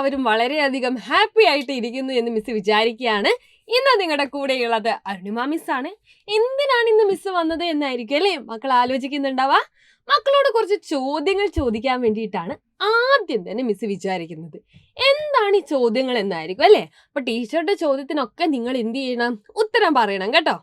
എല്ലാവരും വളരെയധികം ഹാപ്പി ആയിട്ട് ഇരിക്കുന്നു എന്ന് മിസ് വിചാരിക്കുകയാണ്. ഇന്ന് നിങ്ങളുടെ കൂടെയുള്ളത് അരുണിമ മിസ്സാണ്. എന്തിനാണ് ഇന്ന് മിസ് വന്നത് എന്നായിരിക്കും അല്ലേ മക്കൾ ആലോചിക്കുന്നുണ്ടാവാ. മക്കളോട് കുറച്ച് ചോദ്യങ്ങൾ ചോദിക്കാൻ വേണ്ടിയിട്ടാണ് ആദ്യം തന്നെ മിസ് വിചാരിക്കുന്നത്. എന്താണ് ഈ ചോദ്യങ്ങൾ എന്നായിരിക്കും അല്ലേ. അപ്പൊ ടീച്ചറുടെ ചോദ്യത്തിനൊക്കെ നിങ്ങൾ എന്ത് ചെയ്യണം, ഉത്തരം പറയണം കേട്ടോ.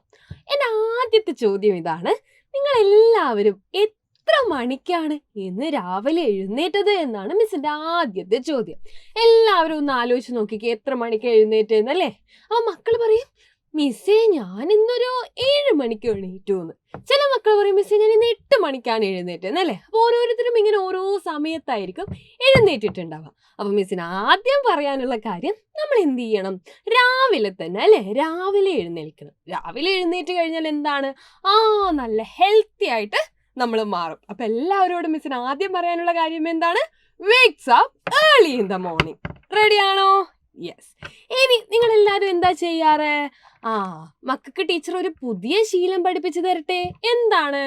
എൻ്റെ ആദ്യത്തെ ചോദ്യം ഇതാണ്: നിങ്ങൾ എല്ലാവരും എത്ര മണിക്കാണ് ഇന്ന് രാവിലെ എഴുന്നേറ്റത് എന്നാണ് മിസ്സിന്റെ ആദ്യത്തെ ചോദ്യം. എല്ലാവരും ഒന്ന് ആലോചിച്ച് നോക്കിക്കേ, എത്ര മണിക്ക് എഴുന്നേറ്റെന്നല്ലേ. അപ്പൊ മക്കൾ പറയും, മിസ്സേ ഞാൻ ഇന്നൊരു 7 മണിക്ക് എഴുന്നേറ്റു എന്ന്. ചില മക്കൾ പറയും, മിസ്സേ ഞാൻ ഇന്ന് 8 മണിക്കാണ് എഴുന്നേറ്റെന്നല്ലേ. അപ്പൊ ഓരോരുത്തരും ഇങ്ങനെ ഓരോ സമയത്തായിരിക്കും എഴുന്നേറ്റിട്ടുണ്ടാവുക. അപ്പൊ മിസ്സിന് ആദ്യം പറയാനുള്ള കാര്യം, നമ്മൾ എന്ത് ചെയ്യണം, രാവിലെ തന്നെ അല്ലെ, രാവിലെ എഴുന്നേൽക്കണം. രാവിലെ എഴുന്നേറ്റ് കഴിഞ്ഞാൽ എന്താണ്, നല്ല ഹെൽത്തി ആയിട്ട് നമ്മൾ മാറും. അപ്പൊ എല്ലാവരോടും മിസ്സിന് ആദ്യം പറയാനുള്ള കാര്യം എന്താണ്, wakes up early in the morning. റെഡിയാണോ? യെസ്. ഇനി നിങ്ങൾ എല്ലാവരും എന്താ ചെയ്യാറ്? മക്കൾക്ക് ടീച്ചർ ഒരു പുതിയ ശീലം പഠിപ്പിച്ചു തരട്ടെ. എന്താണ്?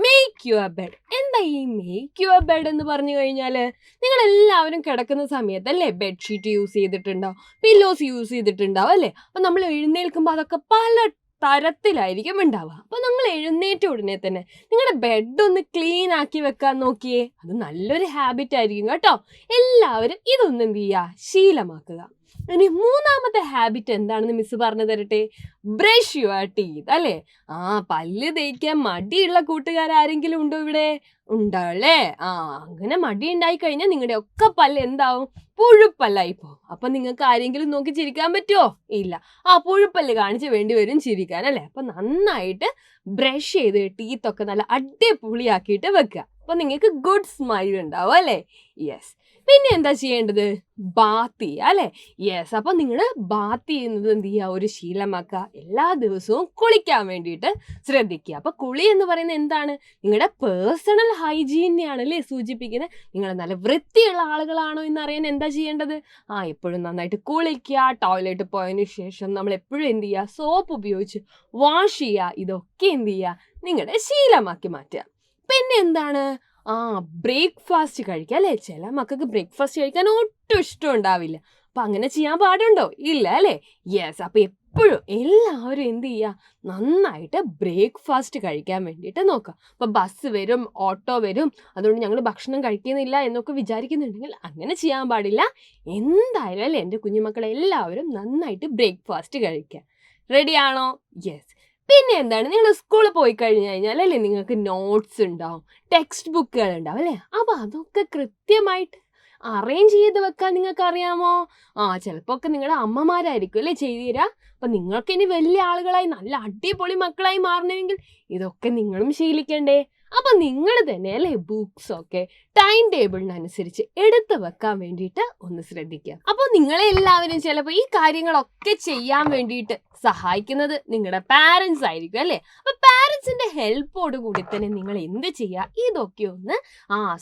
Make your bed. എന്താ ഈ മേക്ക് യുവർ ബെഡ് എന്ന് പറഞ്ഞു കഴിഞ്ഞാൽ, നിങ്ങൾ എല്ലാവരും കിടക്കുന്ന സമയത്ത് അല്ലേ ബെഡ്ഷീറ്റ് യൂസ് ചെയ്തിട്ടുണ്ടാവും, പില്ലോസ് യൂസ് ചെയ്തിട്ടുണ്ടാവും അല്ലേ. അപ്പൊ നമ്മൾ എഴുന്നേൽക്കുമ്പോൾ അതൊക്കെ പല തരത്തിലായിരിക്കും ഉണ്ടാവുക. അപ്പൊ നമ്മൾ എഴുന്നേറ്റ ഉടനെ തന്നെ നിങ്ങളുടെ ബെഡ് ഒന്ന് ക്ലീൻ ആക്കി വെക്കാൻ നോക്കിയേ. അത് നല്ലൊരു ഹാബിറ്റ് ആയിരിക്കും കേട്ടോ. എല്ലാവരും ഇതൊന്നും എന്ത് ചെയ്യുക, ശീലമാക്കുക. ഇനി മൂന്നാമത്തെ ഹാബിറ്റ് എന്താണെന്ന് മിസ് പറഞ്ഞു തരട്ടെ. ബ്രഷ് യുവർ ടീത്ത് അല്ലേ. പല്ല് തേക്കാൻ മടിയുള്ള കൂട്ടുകാരെങ്കിലും ഉണ്ടോ ഇവിടെ? ഉണ്ടല്ലേ. അങ്ങനെ മടി ഉണ്ടായി കഴിഞ്ഞാൽ നിങ്ങളുടെ ഒക്കെ പല്ല് എന്താവും, പുഴുപ്പല്ലായി പോകും. അപ്പൊ നിങ്ങൾക്ക് ആരെങ്കിലും നോക്കി ചിരിക്കാൻ പറ്റുമോ? ഇല്ല. പുഴുപ്പല്ല് കാണിച്ച് വേണ്ടി വരും ചിരിക്കാൻ അല്ലേ. അപ്പൊ നന്നായിട്ട് ബ്രഷ് ചെയ്ത് ടീത്തൊക്കെ നല്ല അടിപൊളിയാക്കിയിട്ട് വെക്കുക. അപ്പൊ നിങ്ങൾക്ക് ഗുഡ് സ്മൈൽ ഉണ്ടാവും അല്ലേ. യെസ്. പിന്നെ എന്താ ചെയ്യേണ്ടത്, ബാത്ത് ചെയ്യുക അല്ലേ. യെസ്. അപ്പൊ നിങ്ങൾ ബാത്ത് ചെയ്യുന്നത് എന്ത് ചെയ്യുക, ഒരു ശീലമാക്കുക. എല്ലാ ദിവസവും കുളിക്കാൻ വേണ്ടിയിട്ട് ശ്രദ്ധിക്കുക. അപ്പൊ കുളി എന്ന് പറയുന്നത് എന്താണ്, നിങ്ങളുടെ പേഴ്സണൽ ഹൈജീനെയാണ് അല്ലേ സൂചിപ്പിക്കുന്നത്. നിങ്ങൾ നല്ല വൃത്തിയുള്ള ആളുകളാണോ എന്നറിയാൻ എന്താ ചെയ്യേണ്ടത്, എപ്പോഴും നന്നായിട്ട് കുളിക്കുക. ടോയ്ലറ്റ് പോയതിനു ശേഷം നമ്മൾ എപ്പോഴും എന്ത് ചെയ്യുക, സോപ്പ് ഉപയോഗിച്ച് വാഷ് ചെയ്യുക. ഇതൊക്കെ എന്ത് ചെയ്യുക, നിങ്ങളുടെ ശീലമാക്കി മാറ്റുക. പിന്നെ എന്താണ്, ബ്രേക്ക്ഫാസ്റ്റ് കഴിക്കുക അല്ലേ. ചില മക്കൾക്ക് ബ്രേക്ക്ഫാസ്റ്റ് കഴിക്കാൻ ഒട്ടും ഇഷ്ടം ഉണ്ടാവില്ല. അപ്പൊ അങ്ങനെ ചെയ്യാൻ പാടുണ്ടോ? ഇല്ല അല്ലേ. യെസ്. അപ്പൊ എപ്പോഴും എല്ലാവരും എന്ത് ചെയ്യുക, നന്നായിട്ട് ബ്രേക്ക്ഫാസ്റ്റ് കഴിക്കാൻ വേണ്ടിയിട്ട് നോക്കുക. അപ്പൊ ബസ് വരും, ഓട്ടോ വരും, അതുകൊണ്ട് ഞങ്ങൾ ഭക്ഷണം കഴിക്കുന്നില്ല എന്നൊക്കെ വിചാരിക്കുന്നുണ്ടെങ്കിൽ അങ്ങനെ ചെയ്യാൻ പാടില്ല. എന്തായാലും അല്ലേ എൻ്റെ കുഞ്ഞുമക്കളെ എല്ലാവരും നന്നായിട്ട് ബ്രേക്ക്ഫാസ്റ്റ് കഴിക്കുക. റെഡിയാണോ? യെസ്. പിന്നെ എന്താണ്, നിങ്ങൾ സ്കൂളിൽ പോയി കഴിഞ്ഞു കഴിഞ്ഞാൽ അല്ലേ നിങ്ങൾക്ക് നോട്ട്സ് ഉണ്ടാവും, ടെക്സ്റ്റ് ബുക്കുകൾ ഉണ്ടാവും അല്ലേ. അപ്പൊ അതൊക്കെ കൃത്യമായിട്ട് അറേഞ്ച് ചെയ്ത് വെക്കാൻ നിങ്ങൾക്ക് അറിയാമോ? ചിലപ്പോൾ ഒക്കെ നിങ്ങളുടെ അമ്മമാരായിരിക്കും അല്ലേ ചെയ്തു തരാ. അപ്പൊ നിങ്ങൾക്ക് ഇനി വലിയ ആളുകളായി നല്ല അടിപൊളി മക്കളായി മാറണമെങ്കിൽ ഇതൊക്കെ നിങ്ങളും ശീലിക്കണ്ടേ. അപ്പൊ നിങ്ങൾ തന്നെ അല്ലേ ബുക്സ് ഒക്കെ ടൈം ടേബിളിനനുസരിച്ച് എടുത്ത് വെക്കാൻ വേണ്ടിയിട്ട് ഒന്ന് ശ്രദ്ധിക്കുക. അപ്പൊ നിങ്ങളെ എല്ലാവരും ചിലപ്പോൾ ഈ കാര്യങ്ങളൊക്കെ ചെയ്യാൻ വേണ്ടിയിട്ട് സഹായിക്കുന്നത് നിങ്ങളുടെ പാരൻസ് ആയിരിക്കും അല്ലേ. അപ്പൊ പാരൻസിന്റെ ഹെൽപ്പോട് കൂടി തന്നെ നിങ്ങൾ എന്ത് ചെയ്യുക, ഇതൊക്കെ ഒന്ന്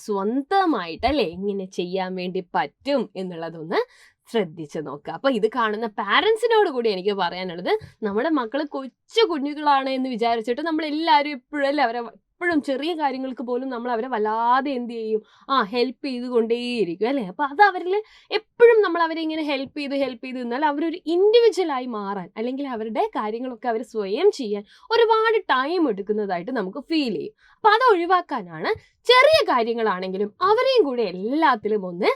സ്വന്തമായിട്ട് അല്ലേ എങ്ങനെ ചെയ്യാൻ വേണ്ടി പറ്റും എന്നുള്ളതൊന്ന് ശ്രദ്ധിച്ച് നോക്കുക. അപ്പൊ ഇത് കാണുന്ന പാരൻസിനോട് കൂടി എനിക്ക് പറയാനുള്ളത്, നമ്മുടെ മക്കൾ കൊച്ചു കുഞ്ഞുങ്ങളാണ് എന്ന് വിചാരിച്ചിട്ട് നമ്മൾ എല്ലാവരും എപ്പോഴല്ലേ അവരെ എപ്പോഴും ചെറിയ കാര്യങ്ങൾക്ക് പോലും നമ്മൾ അവരെ വല്ലാതെ എന്ത് ചെയ്യും, ഹെൽപ്പ് ചെയ്തുകൊണ്ടേയിരിക്കും അല്ലേ. അപ്പൊ അത് അവരിൽ എപ്പോഴും നമ്മൾ അവരെ ഇങ്ങനെ ഹെൽപ്പ് ചെയ്ത് നിന്നാൽ അവരൊരു ഇൻഡിവിജ്വലായി മാറാൻ അല്ലെങ്കിൽ അവരുടെ കാര്യങ്ങളൊക്കെ അവർ സ്വയം ചെയ്യാൻ ഒരുപാട് ടൈം എടുക്കുന്നതായിട്ട് നമുക്ക് ഫീൽ ചെയ്യും. അപ്പൊ അത് ഒഴിവാക്കാനാണ് ചെറിയ കാര്യങ്ങളാണെങ്കിലും അവരെയും കൂടെ എല്ലാത്തിലും ഒന്ന്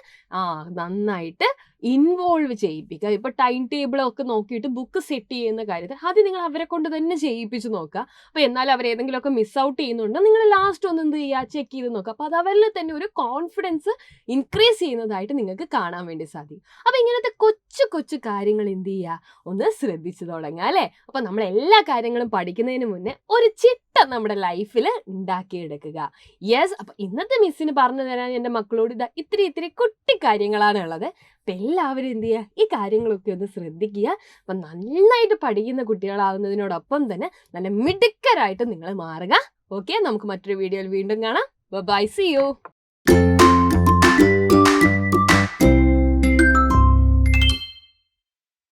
നന്നായിട്ട് ഇൻവോൾവ് ചെയ്യിപ്പിക്കുക. ഇപ്പൊ ടൈം ടേബിളൊക്കെ നോക്കിയിട്ട് ബുക്ക് സെറ്റ് ചെയ്യുന്ന കാര്യത്തിൽ അത് നിങ്ങൾ അവരെ കൊണ്ട് തന്നെ ചെയ്യിപ്പിച്ച് നോക്കുക. അപ്പൊ എന്നാൽ അവർ ഏതെങ്കിലുമൊക്കെ മിസ് ഔട്ട് ചെയ്യുന്നുണ്ടോ നിങ്ങൾ ലാസ്റ്റ് ഒന്ന് എന്ത് ചെയ്യുക, ചെക്ക് ചെയ്ത് നോക്കുക. അപ്പൊ അത് അവരിൽ തന്നെ ഒരു കോൺഫിഡൻസ് ഇൻക്രീസ് ചെയ്യുന്നതായിട്ട് നിങ്ങൾക്ക് കാണാൻ വേണ്ടി സാധിക്കും. അപ്പൊ ഇങ്ങനത്തെ കൊച്ചു കൊച്ചു കാര്യങ്ങൾ എന്ത് ചെയ്യുക, ഒന്ന് ശ്രദ്ധിച്ചു തുടങ്ങുക അല്ലേ. അപ്പൊ നമ്മൾ എല്ലാ കാര്യങ്ങളും പഠിക്കുന്നതിന് മുന്നേ ഒരു ചിട്ട നമ്മുടെ ലൈഫിൽ ഉണ്ടാക്കിയെടുക്കുക. യെസ്. അപ്പൊ ഇന്നത്തെ മിസ്സിന് പറഞ്ഞു തരാൻ എൻ്റെ മക്കളോട് ഇത്തിരി കുട്ടി കാര്യങ്ങളാണ് ഉള്ളത്. അപ്പൊ എല്ലാവരും എന്ത് ചെയ്യുക, ഈ കാര്യങ്ങളൊക്കെ ഒന്ന് ശ്രദ്ധിക്കുക. അപ്പൊ നന്നായിട്ട് പഠിക്കുന്ന കുട്ടികളാവുന്നതിനോടൊപ്പം തന്നെ നല്ല മിടുക്കരായിട്ട് നിങ്ങൾ മാറുക. ഓക്കെ, നമുക്ക് മറ്റൊരു വീഡിയോയിൽ വീണ്ടും കാണാം. Bye, see U.